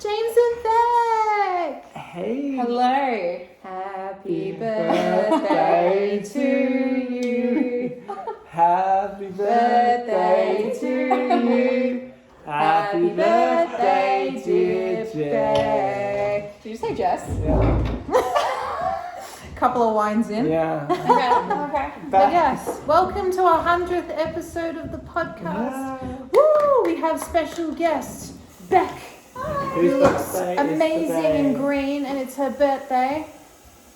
James and Beck! Hey! Hello! Happy birthday to you! Happy birthday to you! Happy birthday, dear Jess! Did you say Jess? Yeah. Couple of wines in. Yeah. Okay. But yes, welcome to our 100th episode of the podcast. Yeah. Woo! We have special guest, Beck. Whose Who looks birthday is amazing today? in green, and it's her birthday.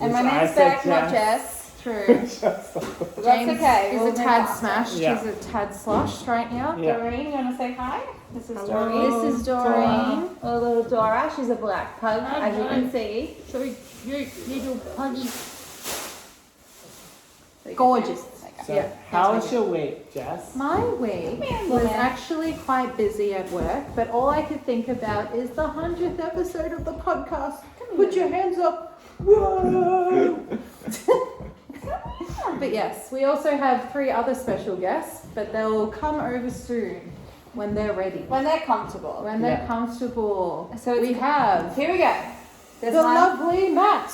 And my Yes, I name's said Beck, not Jess. True. That's okay. Is We'll a move tad on. smashed. Yeah. She's a tad sloshed right now. Yeah. Doreen, you want to say hi? This is Hello. Doreen. This is Doreen. A little Dora. She's a black pug, Hi, as you Dora. can see. So you little puggy. Gorgeous. So, Yeah. how was your week, Jess? My week was actually quite busy at work, but all I could think about is the 100th episode of the podcast. Put your hands up. Whoa! But yes, we also have 3 other special guests, but they'll come over soon when they're ready. When they're comfortable. When they're Yeah. comfortable. So it's- we have Here we go. the There's one. lovely Matt.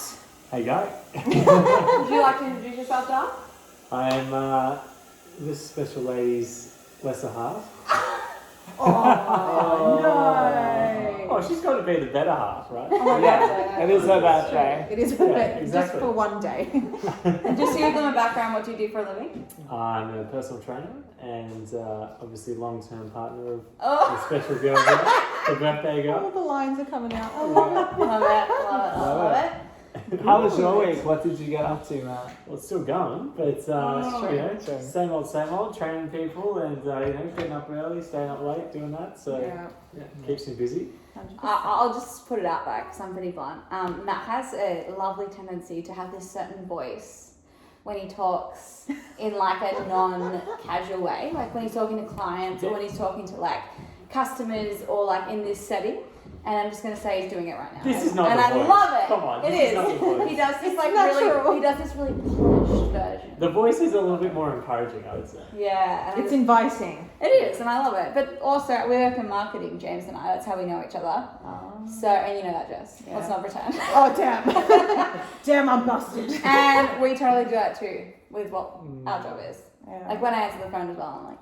Hey, guy. Would you like to introduce yourself, Dom? I'm this special lady's lesser half. Oh, no. Oh, she's got to be the better half, right? my yeah. God. It is her birthday. It is Yeah, just exactly. for one day. And just to give them a background, what do you do for a living? I'm a personal trainer and obviously long-term partner of Oh, the special girl, the birthday All girl. the lines are coming out. I love it. love it, love it. How was your week? What did you get up to, Matt? Well, it's still going, but you know, True. same old, training people and you know, getting up early, staying up late, doing that. So Yeah. keeps me busy. I'll just put it out there because I'm pretty blunt. Matt has a lovely tendency to have this certain voice when he talks in like a non-casual way, like when he's talking to clients or when he's talking to like customers or like in this setting. And I'm just gonna say he's doing it right now. This is not and the I voice. love it. Come on, it this is. is not the voice. He does this It's like natural. really. He does this really polished version. The voice is a little bit more encouraging, I would say. Yeah. and It's inviting. It is, and I love it. But also, we work in marketing, James and I. That's how we know each other. So, and you know that, Jess. Yeah. Let's not pretend. Oh, damn. Damn, I'm busted. And we totally do that too with what our job is. Yeah. Like when I answer the phone as well, I'm like,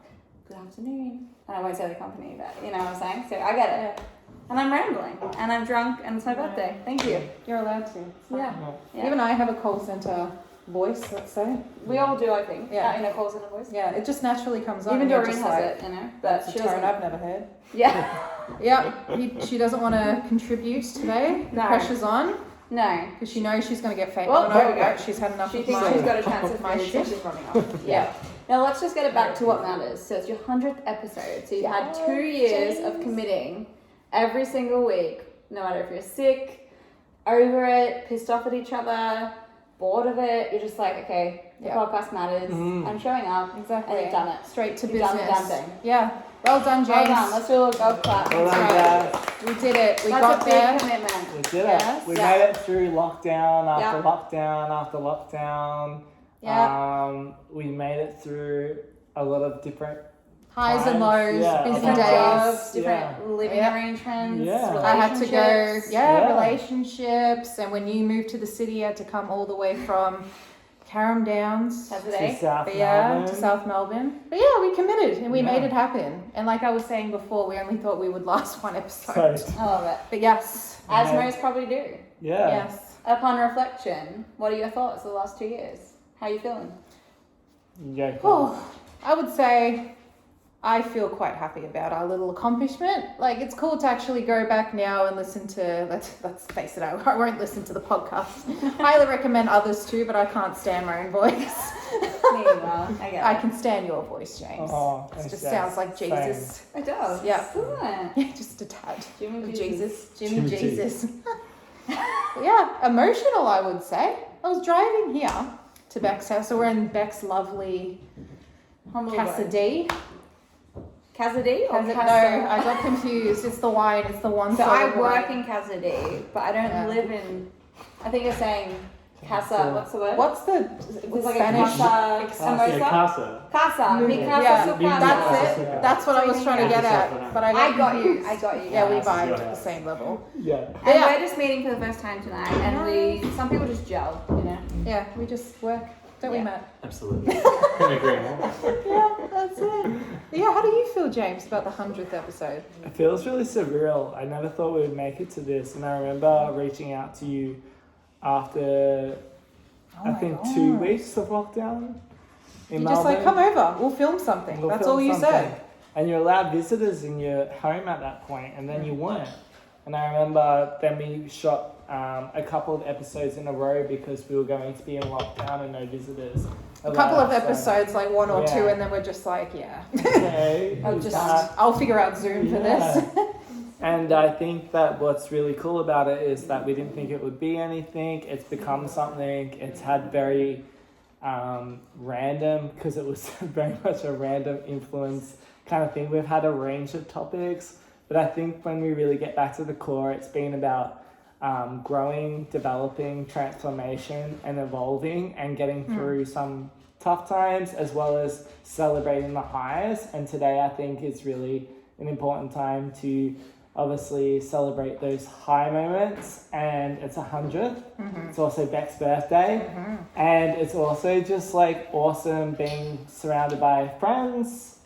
"Good afternoon," and I won't say the company, but you know what I'm saying. So I get it. And I'm rambling, and I'm drunk, and it's my birthday. Thank you. You're allowed to. Yeah. Yeah. Even I have a call center voice, let's say. We all do, I think. Yeah. In a call center voice. Yeah, it just naturally comes on. Even and you're Doreen just has like, it, you know. But That's she a tone doesn't. I've never heard. Yeah. Yep, she doesn't want to contribute today. The No. pressure's on No. because she knows she's going to get fake. Well, Oh, there we no, go. she's had enough She of thinks my... she's got a chance of my food, so shit. she's running off. Yeah. Now let's just get it back to what matters. So it's your 100th episode. So you've had 2 years of committing every single week, no matter if you're sick, over it, pissed off at each other, bored of it. You're just like, okay, the Yeah. podcast matters. I'm showing up. Exactly. And you've done it. Straight to You've done business. the damn thing. Yeah. Well done, James. Well done. Let's do a little golf clap. Well done, That's Jess. We did it. We That's got a big there. commitment. We did Yes. it. We Yeah. made it through lockdown after Yeah. lockdown after lockdown. Yeah. We made it through a lot of different Highs and lows, Yeah. busy Different days. jobs, different living Yeah. arrangements, Yeah. I had to go, relationships. Yeah. relationships, and when you moved to the city, you had to come all the way from Carrum Downs, That's to it. South but yeah, Melbourne. to South Melbourne. But yeah, we committed and we Yeah. made it happen. And like I was saying before, we only thought we would last one episode. So, I love it. But yes, As Yeah. most probably do. yeah. yes. Upon reflection, what are your thoughts of the last 2 years? How are you feeling? You go for Oh, I would say I feel quite happy about our little accomplishment. Like, it's cool to actually go back now and listen to, let's face it, I won't listen to the podcast. Highly recommend others too, but I can't stand my own voice. Meanwhile, I get I it. can stand your voice, James. Oh, It just yes, sounds like same. Jesus. It does. Yeah. Doesn't it? Just a tad. Jimmy Of Jesus. Jesus. Jimmy Jimmy Jesus. Yeah, emotional, I would say. I was driving here to Beck's house, so we're in Beck's lovely Humble Cassidy. Cassidy or No, Castro? I got confused. It's the wine. It's the one. So sort I of work wine. in Cassidy, but I don't Yeah. live in. I think you're saying Casa, what's the word? What's the It's like Spanish? a casa, samosa? Casa. Casa, mi casa, Yeah, su casa. that's it. That's what I was trying to get at. But I got you. Yeah, we Yes, vibed yes. at the same level. Yeah. And Yeah. we're just meeting for the first time tonight, and some people just gel, you know. Yeah, we just work, don't we, Yeah. Matt? Absolutely. Couldn't agree more. Yeah, that's it. Yeah, how do you feel, James, about the 100th episode? It feels really surreal. I never thought we would make it to this, and I remember reaching out to you after Oh my 2 God. weeks of lockdown. In You're just like, Melbourne. come over, we'll film something. We'll That's film all you something. said. And you allowed visitors in your home at that point, and then you weren't. And I remember then we shot a couple of episodes in a row because we were going to be in lockdown and no visitors. A couple of allowed, so- episodes, like one or Yeah. two, and then we're just like, yeah. Okay, I'll figure out Zoom for this. And I think that what's really cool about it is that we didn't think it would be anything. It's become something. It's had very random, because it was very much a random influence kind of thing. We've had a range of topics, but I think when we really get back to the core, it's been about growing, developing, transformation, and evolving, and getting through some tough times, as well as celebrating the highs. And today I think is really an important time to obviously celebrate those high moments, and it's 100th. It's also Beck's birthday, and it's also just like awesome being surrounded by friends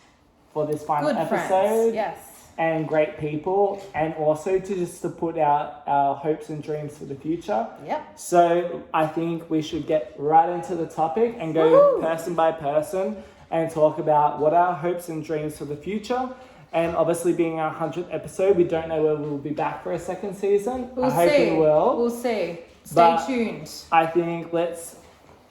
for this final Good episode. friends, yes. And great people, and also to put out our hopes and dreams for the future. Yep. So I think we should get right into the topic and go Woohoo! person by person and talk about what are our hopes and dreams for the future. And obviously, being our 100th episode, we don't know where we'll be back for a second season. We'll I hope see. we will. We'll see. Stay But- tuned. I think let's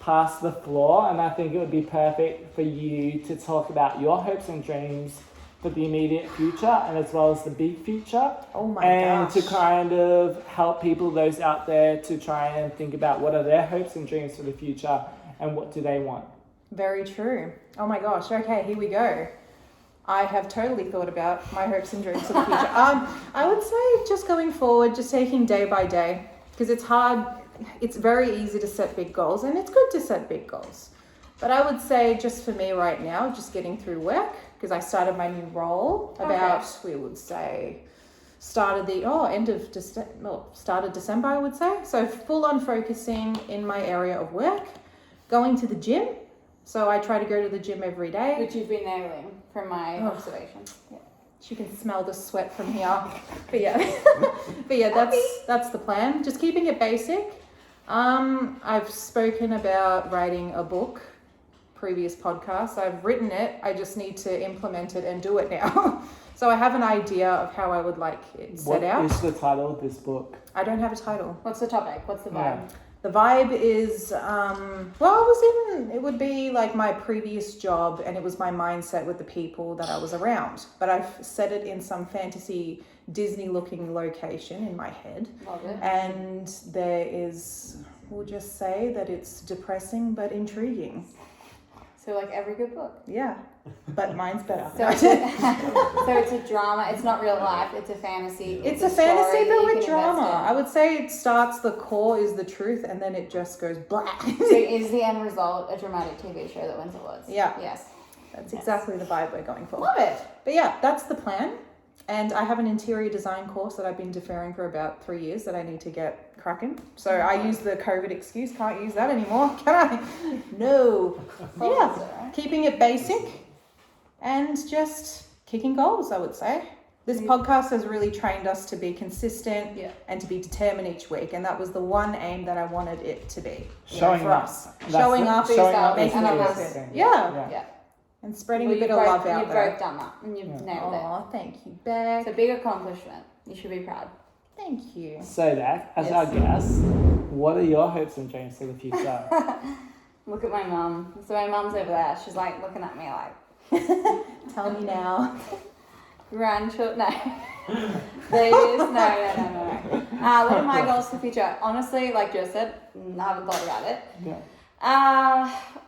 pass the floor, and I think it would be perfect for you to talk about your hopes and dreams for the immediate future, and as well as the big future. Oh my And gosh. to kind of help people, those out there, to try and think about what are their hopes and dreams for the future and what do they want. Very true. Oh my gosh. Okay, here we go. I have totally thought about my hopes and dreams for the future. I would say just going forward, just taking day by day, because it's hard. It's very easy to set big goals, and it's good to set big goals. But I would say just for me right now, just getting through work, because I started my new role about, we would say, started December, I would say. So full on focusing in my area of work, going to the gym. So I try to go to the gym every day. Which you've been nailing from my Oh. observation. Yeah. You can smell the sweat from here. But yeah, that's the plan. Just keeping it basic. I've spoken about writing a book, previous podcasts. I've written it. I just need to implement it and do it now. So I have an idea of how I would like it set out. What is the title of this book? I don't have a title. What's the topic? What's the vibe? Yeah. The vibe is, it would be like my previous job, and it was my mindset with the people that I was around. But I've set it in some fantasy Disney looking location in my head. Love it. And there is, we'll just say that it's depressing but intriguing. So like every good book. Yeah, but mine's better. So it's a drama. It's not real life. It's a fantasy. It's a fantasy, story that but you with can drama. invest I would say it starts, the core is the truth, and then it just goes blah. in. So is the end result a dramatic TV show that wins awards? Yeah. Yes. That's exactly the vibe we're going for. Love it. But yeah, that's the plan. And I have an interior design course that I've been deferring for about 3 years that I need to get cracking. So I use the COVID excuse, can't use that anymore, can I? No. Yeah, keeping it basic and just kicking goals, I would say. This podcast has really trained us to be consistent and to be determined each week. And that was the one aim that I wanted it to be. Showing for up. us. That's Showing up, making it others. happen. Yeah. Yeah. And spreading Well, a bit of you've love both- out You've there. both done that, and you've nailed Oh, thank you, Beck. it. It's a big accomplishment. You should be proud. Thank you. So, Dak, as Yes. our guest, what are your hopes and dreams for the future? Look at my mum. So my mum's over there. She's like looking at me like, Tell me now. grandchildren. No. Please, no. What are my goals for the future? Honestly, like Jess said, I haven't thought about it. Yeah.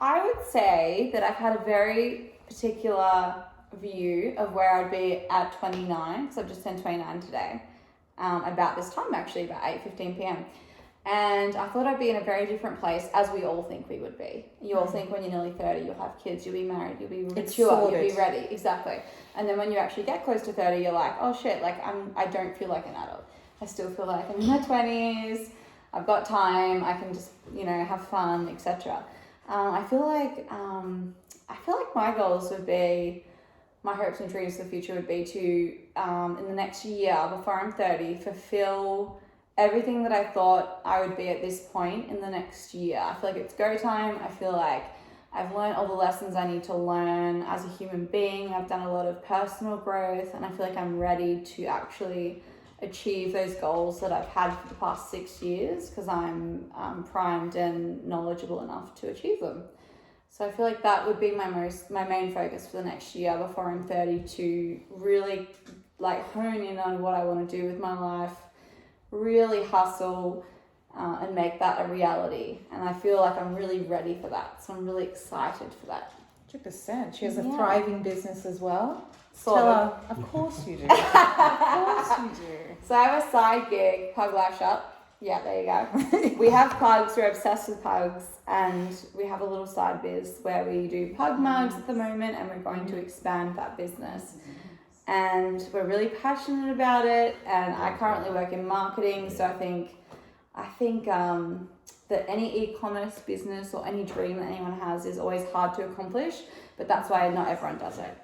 I would say that I've had a very particular view of where I'd be at 29, because I've just turned 29 today. About this time, actually, about 8:15 p.m. And I thought I'd be in a very different place, as we all think we would be. You all think when you're nearly 30, you'll have kids, you'll be married, you'll be mature, you'll be ready. Exactly. And then when you actually get close to 30, you're like, oh shit, like I don't feel like an adult. I still feel like I'm in my 20s. I've got time. I can just, have fun, etc. I feel like my goals would be, my hopes and dreams for the future would be to, in the next year before I'm 30, fulfill everything that I thought I would be at this point in the next year. I feel like it's go time. I feel like I've learned all the lessons I need to learn as a human being. I've done a lot of personal growth, and I feel like I'm ready to actually achieve those goals that I've had for the past 6 years, because I'm primed and knowledgeable enough to achieve them. So I feel like that would be my main focus for the next year before I'm 30, to really hone in on what I want to do with my life, really hustle and make that a reality. And I feel like I'm really ready for that. So I'm really excited for that. 100%. She has a thriving business as well. Sort Tell of. her, of course you do. Of course you do. So I have a side gig, Pug Life Shop. Yeah, there you go. We have pugs, we're obsessed with pugs, and we have a little side biz where we do pug mugs at the moment, and we're going to expand that business. And we're really passionate about it, and I currently work in marketing, so I think that any e-commerce business or any dream that anyone has is always hard to accomplish, but that's why not everyone does it,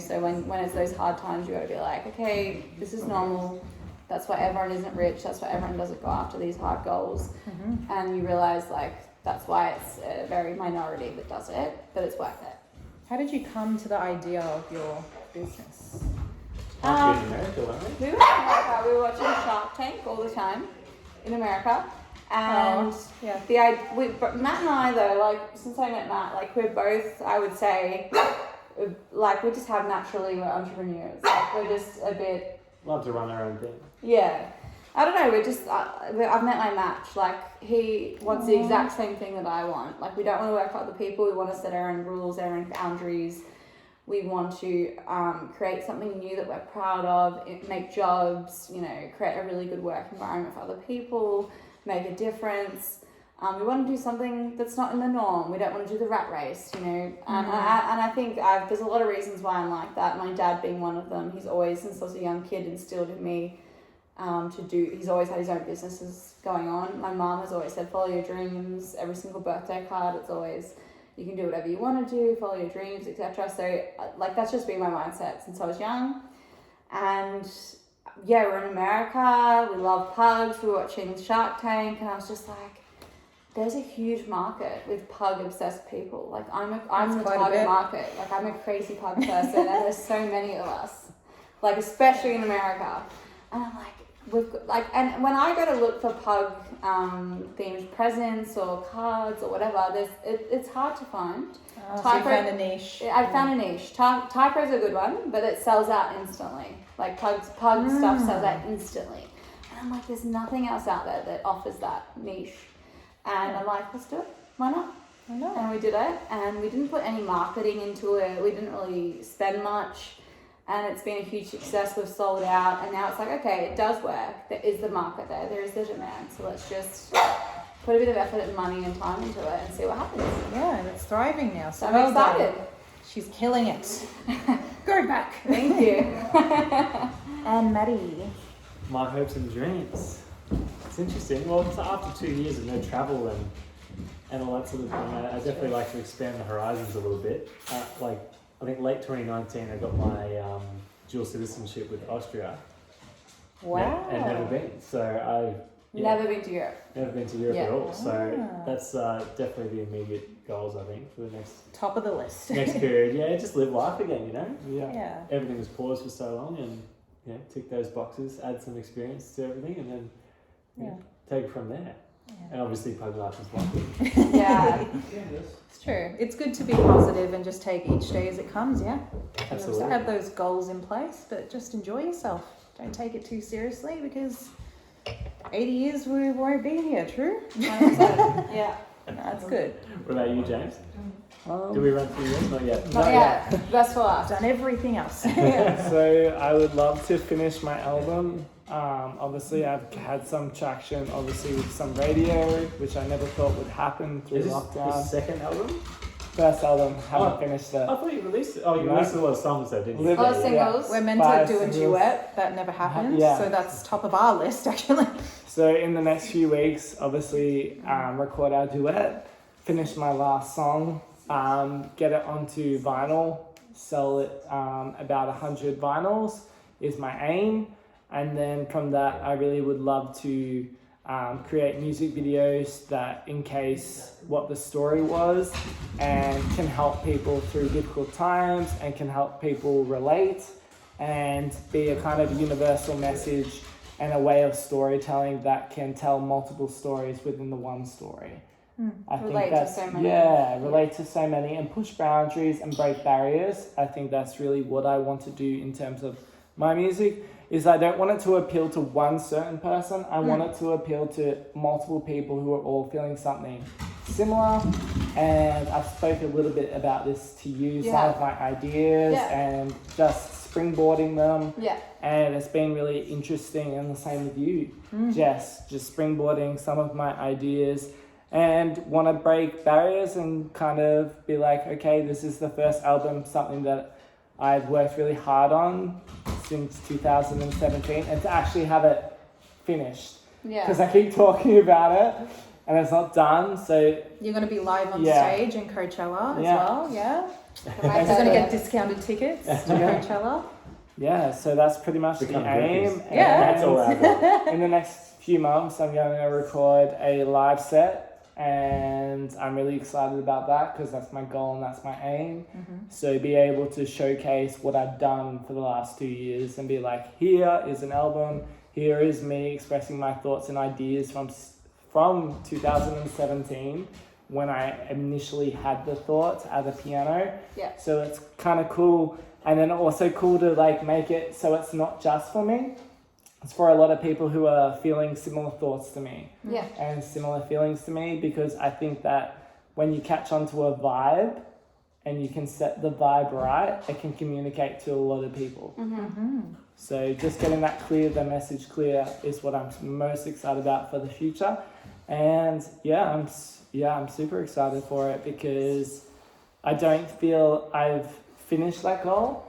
so when it's those hard times, you got to be like, okay, this is normal. That's why everyone isn't rich. That's why everyone doesn't go after these hard goals. Mm-hmm. And you realize that's why it's a very minority that does it, but it's worth it. How did you come to the idea of your business? In America, weren't we? We were in America. We were watching Shark Tank all the time in America. And Matt and I, though, since I met Matt, we're both, I would say, we just have naturally, we're entrepreneurs. We're just a bit... Love to run our own thing. Yeah. I don't know, we're just, I've met my match. He wants the exact same thing that I want. We don't want to work for other people. We want to set our own rules, our own boundaries. We want to create something new that we're proud of, make jobs, create a really good work environment for other people, make a difference. We want to do something that's not in the norm. We don't want to do the rat race, And I think there's a lot of reasons why I'm like that. My dad being one of them. He's always, since I was a young kid, instilled in me he's always had his own businesses going on. My mom has always said, follow your dreams. Every single birthday card, it's always, you can do whatever you want to do, follow your dreams, etc. So that's just been my mindset since I was young. And yeah, we're in America. We love pugs. We were watching Shark Tank, and I was just like, there's a huge market with pug obsessed people. I'm the target market. I'm a crazy pug person, and there's so many of us. Especially in America. And I'm and when I go to look for pug themed presents or cards or whatever, it's hard to find. So you found a niche. I found a niche. Typo's a good one, but it sells out instantly. Pug stuff sells out instantly. And I'm like, there's nothing else out there that offers that niche. And I'm like, let's do it. Why not? I know. And we did it, and we didn't put any marketing into it. We didn't really spend much. And it's been a huge success. We've sold out, and now it's okay, it does work. There is the market there. There is the demand. So let's just put a bit of effort and money and time into it and see what happens. Yeah, and it's thriving now. So I'm excited. She's killing it. Go back. Thank you. And Maddie. My hopes and dreams. It's interesting. Well, it's after 2 years of no travel and all that sort of thing, I definitely like to expand the horizons a little bit. I think late 2019 I got my dual citizenship with Austria. Wow. And never been. So Never been to Europe. Never been to Europe at all. So that's definitely the immediate goals, I think, for the next... Top of the list. Next period. Yeah, just live life again, Yeah. Everything was paused for so long, and tick those boxes, add some experience to everything, and then take it from there. Yeah. And obviously pug life is one. Yeah. It's true. It's good to be positive and just take each day as it comes, yeah? Absolutely. Have those goals in place, but just enjoy yourself. Don't take it too seriously, because 80 years we won't be here, true? Yeah. That's good. What about you, James? Did we run through yours? Not yet. Not yet. Best for last. Done everything else. So I would love to finish my album Obviously, I've had some traction, obviously, with some radio, which I never thought would happen through Is this lockdown. the second album? First album, haven't finished it. I thought you released it. Oh, you released a lot of songs though, didn't you? Live- Oh, singles. We're meant Five to do a singles. duet. That never happened. Yeah. So that's top of our list, actually. So in the next few weeks, obviously, record our duet, finish my last song, get it onto vinyl, sell it about 100 vinyls is my aim. And then from that, I really would love to create music videos that encase what the story was and can help people through difficult times and can help people relate and be a kind of universal message and a way of storytelling that can tell multiple stories within the one story. I Relate think to that's, so many. relate to so many and push boundaries and break barriers. I think that's really what I want to do in terms of my music. Is I don't want it to appeal to one certain person. I want it to appeal to multiple people who are all feeling something similar. And I've spoken a little bit about this to you, some of my ideas and just springboarding them. Yeah. And it's been really interesting, and the same with you, Jess, just springboarding some of my ideas and want to break barriers and kind of be like, okay, this is the first album, something that I've worked really hard on since 2017, and to actually have it finished. Yeah. Because I keep talking about it and it's not done, so You're going to be live on Yeah. stage in Coachella as Yeah. well, yeah? Right, You're going to get discounted tickets to Coachella. yeah, so that's pretty much Become the aim. groupies. Yeah. That's all right. In the next few months, I'm going to record a live set, and I'm really excited about that because that's my goal and that's my aim. So be able to showcase what I've done for the last 2 years and be like, here is an album, here is me expressing my thoughts and ideas from 2017 when I initially had the thoughts at the piano. Yeah. So it's kind of cool, and then also cool to like make it so it's not just for me. It's for a lot of people who are feeling similar thoughts to me Yeah. and similar feelings to me, because I think that when you catch onto a vibe and you can set the vibe right, it can communicate to a lot of people. So just getting that clear, the message clear, is what I'm most excited about for the future. And I'm super excited for it because I don't feel I've finished that goal.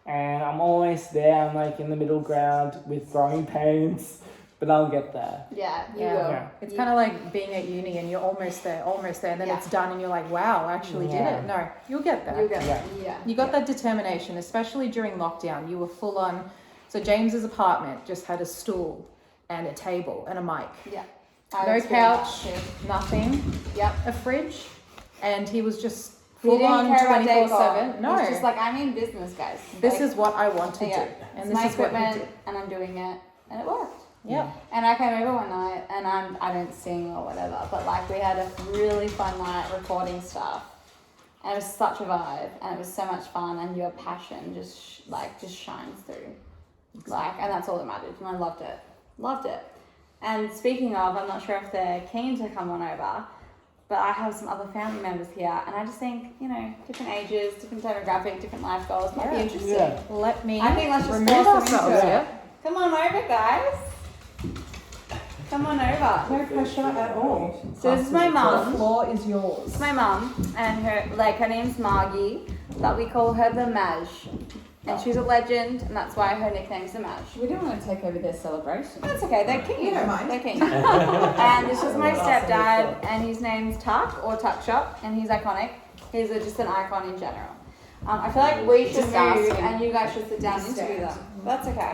And I'm almost there. I'm like in the middle ground with growing pains, but I'll get there. Yeah, you Yeah. will. Yeah. It's kind of like being at uni and you're almost there, and then Yeah. it's done and you're like, wow, I actually did Yeah. it. No, you'll get there. You'll get Yeah. yeah. You got that determination, especially during lockdown. You were full on. So James's apartment just had a stool and a table and a mic. Yeah. No couch, nothing, Yep. a fridge, and he was just He full didn't on care about 24/7. decor. No, He's just like, I'm in business, guys. this Like, is what I want to yeah. do, and it's this my is what you equipment, do. and I'm doing it, and it worked. Yeah. And I came over one night, and I don't sing or whatever, but like we had a really fun night recording stuff, and it was such a vibe, and it was so much fun, and your passion just shines through, like, and that's all that mattered, and I loved it. And speaking of, I'm not sure if they're keen to come on over, but I have some other family members here, and I just think, different ages, different demographic, different life goals might be Yeah. interesting. Yeah. Let me I think let's just remove force them ourselves. into it. Yeah. Come on over, guys. Come on over. No pressure at all. So this is my The mum. floor is yours. It's my mum, and her name's Margie, but we call her the Maj. And she's a legend, and that's why her nickname's the Maj. We don't want to take over their celebration. That's okay, they're keen. You don't mind. They're keen. And this is my stepdad, and his name's Tuck, or Tuck Shop, and he's iconic. He's just an icon in general. I feel like we should Just move, ask him. and you guys should sit down and interview them. That's okay.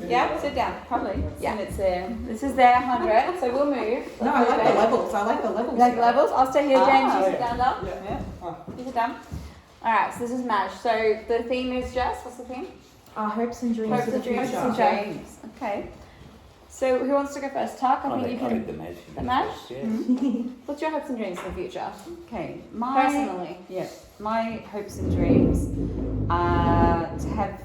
Yeah, sit down. Probably. Yeah. And it's there. This is their 100, so we'll move. No, I like the levels. I like the levels. You like the levels? I'll stay here, James. Ah. You sit down, Dom. Yeah. You sit down. Alright, so this is Maj. So the theme is Jess. What's the theme? Our hopes and dreams Hopes for the and dreams future. for James. Okay. So who wants to go first? Tuck, I think you can. the Maj. The Maj? Yeah. What's your hopes and dreams for the future? Okay. My Personally. hopes and dreams are to have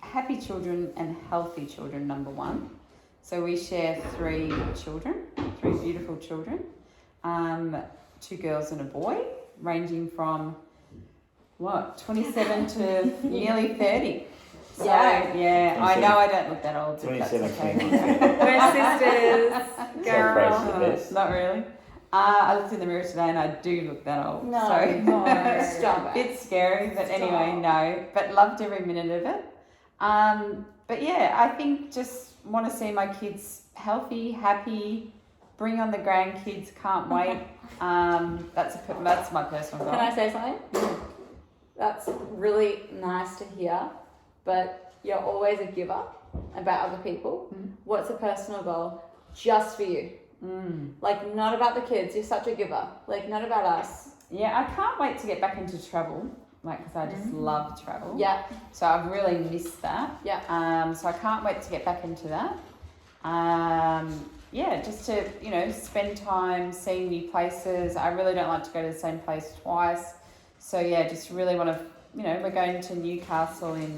happy children and healthy children, number one. So we share 3 children, 3 beautiful children, 2 girls and a boy, ranging from 27 to nearly 30. So, yeah, I know I don't look that old. But that's 27, okay. 21. We're sisters, girl. Celebrate the best. Not really. I looked in the mirror today and I do look that old. No, So no, stop it. bit scary, but anyway, Stop. no. But loved every minute of it. But yeah, I think just want to see my kids healthy, happy. Bring on the grandkids. Can't wait. That's my personal goal. Can I say something? That's really nice to hear, but you're always a giver about other people. What's a personal goal just for you? Like, not about the kids. You're such a giver. Like, not about us. Yeah, I can't wait to get back into travel. Like, because I just love travel. Yeah. So I've really missed that. Yeah. So I can't wait to get back into that. Yeah, just to, spend time seeing new places. I really don't like to go to the same place twice. So yeah, just really want to, we're going to Newcastle in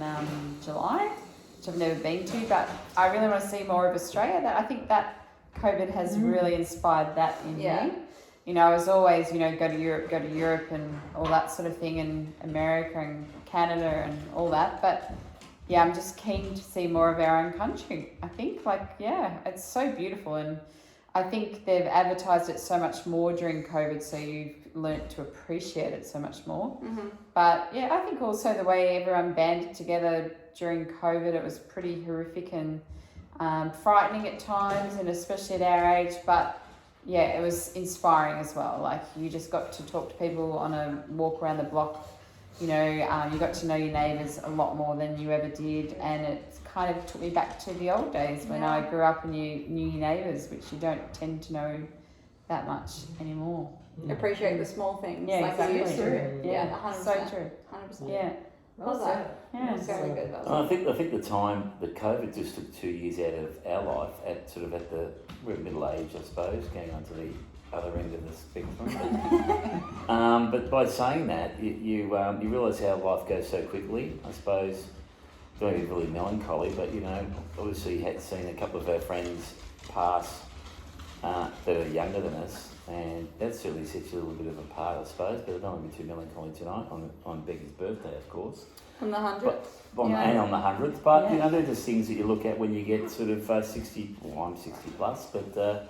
July, which I've never been to, but I really want to see more of Australia. That I think that COVID has really inspired that in me. I was always, go to Europe and all that sort of thing, and America and Canada and all that. But yeah, I'm just keen to see more of our own country. I think, it's so beautiful, and I think they've advertised it so much more during COVID, so you've learnt to appreciate it so much more. But yeah, I think also the way everyone banded together during COVID, it was pretty horrific and frightening at times, and especially at our age. But yeah, it was inspiring as well. Like, you just got to talk to people on a walk around the block. You got to know your neighbours a lot more than you ever did, and it kind of took me back to the old days when I grew up and you knew your neighbours, which you don't tend to know that much anymore. Appreciate the small things. Yeah, like exactly. you used to. Yeah, 100%. so true. 100%. Yeah, Love that. yeah. Very good. That I was think the time that COVID just took 2 years out of our life, we're at middle age, I suppose, going on to the other end of the spectrum. But by saying that, you realise how life goes so quickly. I suppose, don't be really melancholy, but obviously had seen a couple of our friends pass that are younger than us, and that certainly sets you a little bit of a part, I suppose. But I don't want to be too melancholy tonight on Becky's birthday, of course. on the 100th. And on the 100th, but they're just things that you look at when you get sort of 60. Well, I'm 60 plus, but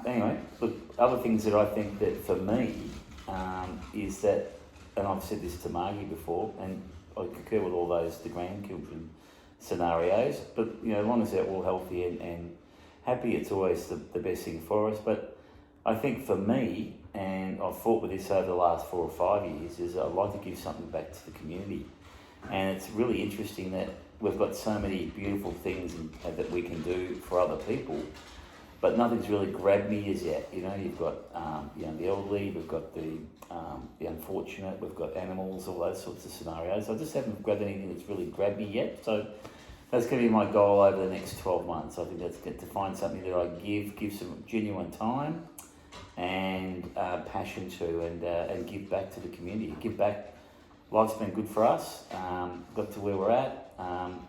anyway, look, other things that I think that for me is that, and I've said this to Margie before, and I concur with all the grandchildren scenarios, but as long as they're all healthy and happy, it's always the best thing for us. But I think for me, and I've fought with this over the last 4 or 5 years, is I'd like to give something back to the community. And it's really interesting that we've got so many beautiful things that we can do for other people, but nothing's really grabbed me as yet. You've got the elderly, we've got the unfortunate, we've got animals, all those sorts of scenarios. I just haven't grabbed anything that's really grabbed me yet. So that's going to be my goal over the next 12 months. I think that's good, to find something that I give some genuine time and passion to, and give back to the community. Give back. Life's been good for us. Got to where we're at,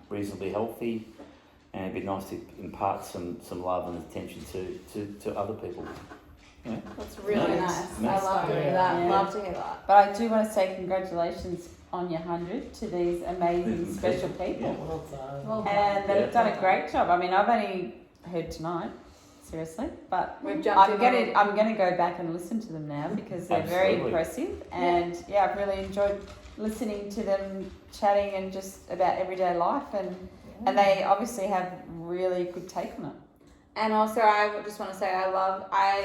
reasonably healthy. And it'd be nice to impart some love and attention to other people. That's really nice. Nice. I love to hear that. Yeah. Love to hear that. But I do want to say congratulations on your 100 to these amazing special people. Well done. Well, And they've done a great job. I mean, I've only heard tonight, seriously, but we've jumped I'm going to go back and listen to them now because they're very Absolutely. impressive. And I've really enjoyed listening to them chatting and just about everyday life, and they obviously have really good take on it. And also, I just want to say I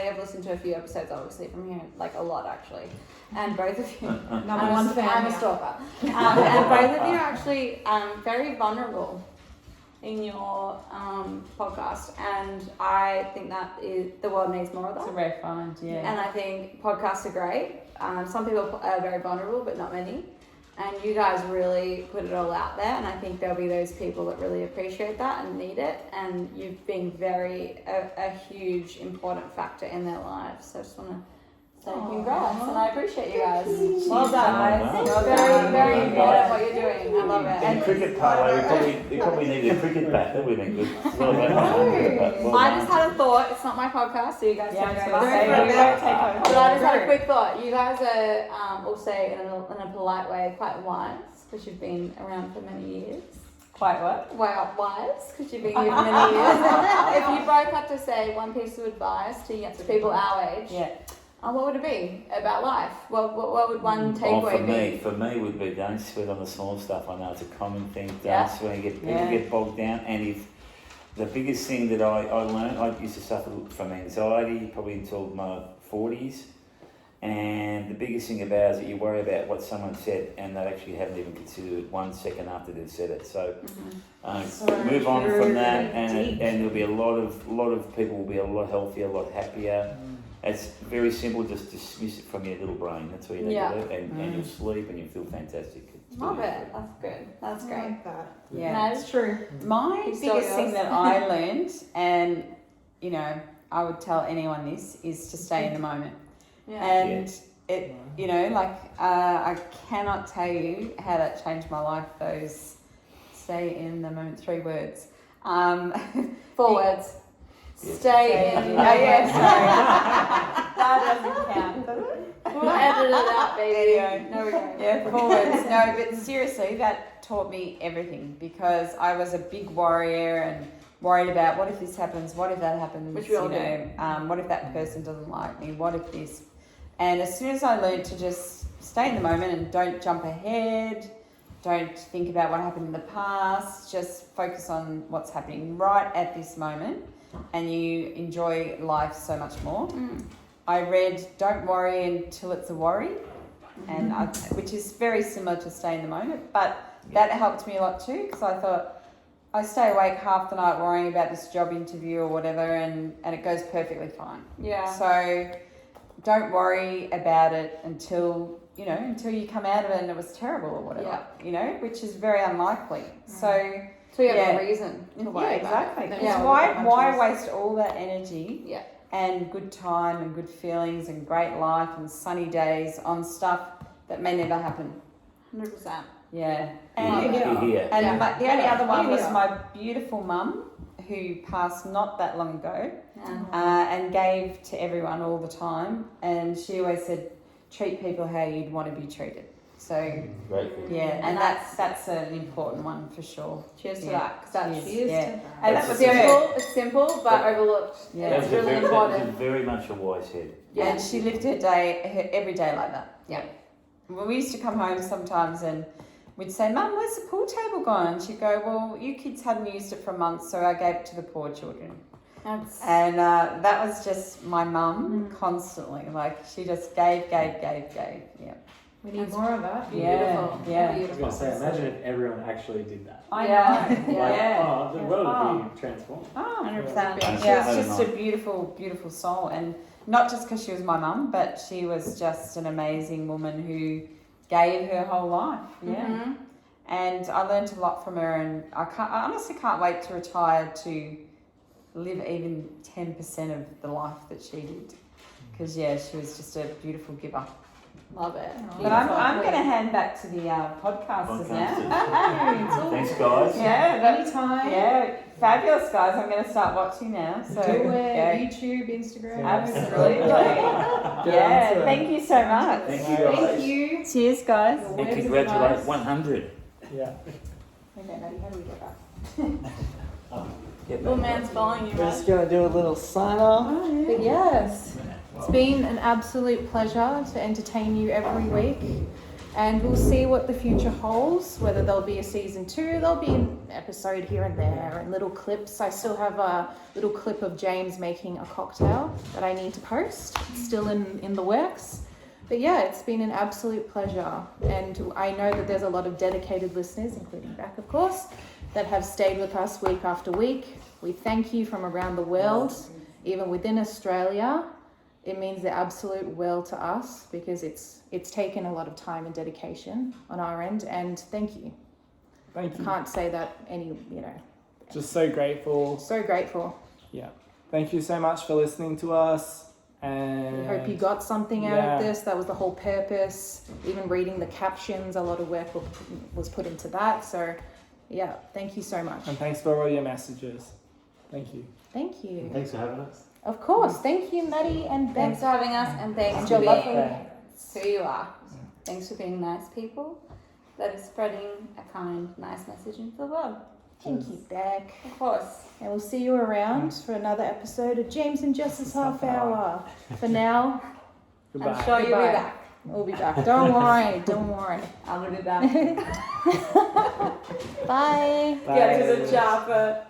have listened to a few episodes, obviously, from here, like a lot actually. And both of you, I'm a stalker. And both of you are actually very vulnerable in your podcast, and I think that the world needs more of It's a that. rare find, yeah. And I think podcasts are great. Some people are very vulnerable, but not many. And you guys really put it all out there, and I think there'll be those people that really appreciate that and need it, and you've been a huge important factor in their lives. So I just want to say congrats, and I appreciate you guys. Well done, guys. Well Very, very important what you're doing. I love it. And cricket parlay, we probably need a cricket bat. That would have been good. Well done. I just had a thought. It's not my podcast, so you guys Yeah, can I was go gonna say, for we it. won't take over. But I just had a quick thought. You guys are, all say in a polite way, quite wise, because you've been around for many years. Quite what? Wow, wise, because you've been here for many years. If you both had to say one piece of advice to people our age, what would it be about life? What would one takeaway be? For me would be don't sweat on the small stuff. I know it's a common thing. Don't Yeah. sweat. People get bogged down. And if the biggest thing that I learned, I used to suffer from anxiety probably until my 40s. And the biggest thing about it is that you worry about what someone said and they actually haven't even considered it 1 second after they've said it. So move on from that, and there'll be a lot of people will be a lot healthier, a lot happier. It's very simple. Just dismiss it from your little brain. That's all you need to do, and you'll sleep and you'll feel fantastic. Love it. That's good. That's great. I like that. Yeah. It's true. My It's biggest so thing yours. that I learned, and I would tell anyone this, is to stay in the moment. Yeah. And it, I cannot tell you how that changed my life. Those stay in the moment, 3 words. 4 words. Yes. Stay in. That doesn't count, does it? We'll edit it out, baby. There you go. No, we won't. Yeah, 4 words. No, but seriously, that taught me everything, because I was a big worrier and worried about what if this happens, what if that happens, Which we all do. what if that person doesn't like me, what if this. And as soon as I learned to just stay in the moment and don't jump ahead, don't think about what happened in the past, just focus on what's happening right at this moment, and you enjoy life so much more. I read Don't Worry Until It's a Worry, and which is very similar to Stay in the Moment, but that helped me a lot too, because I thought, I stay awake half the night worrying about this job interview or whatever, and it goes perfectly fine. Yeah. So don't worry about it until you come out of it and it was terrible or whatever, which is very unlikely. So you have a reason to worry exactly. about it. Because why waste all that energy Yeah. and good time and good feelings and great life and sunny days on stuff that may never happen? 100%. Yeah. The And only the only other one was my beautiful mum, who passed not that long ago, and gave to everyone all the time. And she always said, treat people how you'd want to be treated. So, and that's an important one for sure. Cheers to that. Because that Cheers to that. And that was simple. It's simple, but overlooked. Yeah. It's really important. That's very much a wise head. Yeah. And she lived her every day like that. Yeah. Well, we used to come home sometimes and we'd say, Mum, where's the pool table gone? And she'd go, well, you kids hadn't used it for months, so I gave it to the poor children. And that was just my mum constantly. Like, she just gave. Yeah. We need more of that. Beautiful. Yeah. I was going to say, imagine if everyone actually did that. I Yeah. know. Like, Yeah. the world would be transformed. Oh, 100%. Yeah. Yeah, she was just a beautiful, beautiful soul. And not just because she was my mum, but she was just an amazing woman who gave her whole life. Yeah. Mm-hmm. And I learned a lot from her, and I honestly can't wait to retire to live even 10% of the life that she did. Because, she was just a beautiful giver. Love it. But I'm going to hand back to the podcasters now. Thanks, guys. Anytime. Yeah, fabulous, guys. I'm going to start watching now. So, Do it. yeah. YouTube, Instagram. Absolutely. Yeah, thank you so much. Thank you, guys. Thank you. Cheers, guys. And Words of congratulations, advice. 100. Yeah. Okay, Maddie, how do we get back? Little man's following you, We're right? just going to do a little sign off. But yes, it's been an absolute pleasure to entertain you every week, and we'll see what the future holds, whether there'll be a season 2, there'll be an episode here and there, and little clips. I still have a little clip of James making a cocktail that I need to post. It's still in the works. But yeah, it's been an absolute pleasure, and I know that there's a lot of dedicated listeners, including Beck, of course, that have stayed with us week after week. We thank you from around the world, even within Australia. It means the absolute world to us, because it's taken a lot of time and dedication on our end, and thank you. Thank you. Can't say that Just so grateful. so grateful. Yeah. Thank you so much for listening to us. And We hope you got something out Yeah. of this. That was the whole purpose. Even reading the captions, a lot of work was put into that. So yeah, thank you so much. And thanks for all your messages. Thank you. Thank you. Thanks for having us. Of course. Thank you, Maddie and Thanks Ben. for having us, and thanks And for your being lovely who you are. Thanks for being nice people that is spreading a kind, nice message into the world. Thank you, Beck. Of course. And we'll see you around for another episode of James and Jess's Half Hour. For now, Goodbye. I'm sure you'll be Goodbye. back. we'll be back. Don't worry. Don't worry. I'm gonna be back. Bye. Bye. Get to the chopper.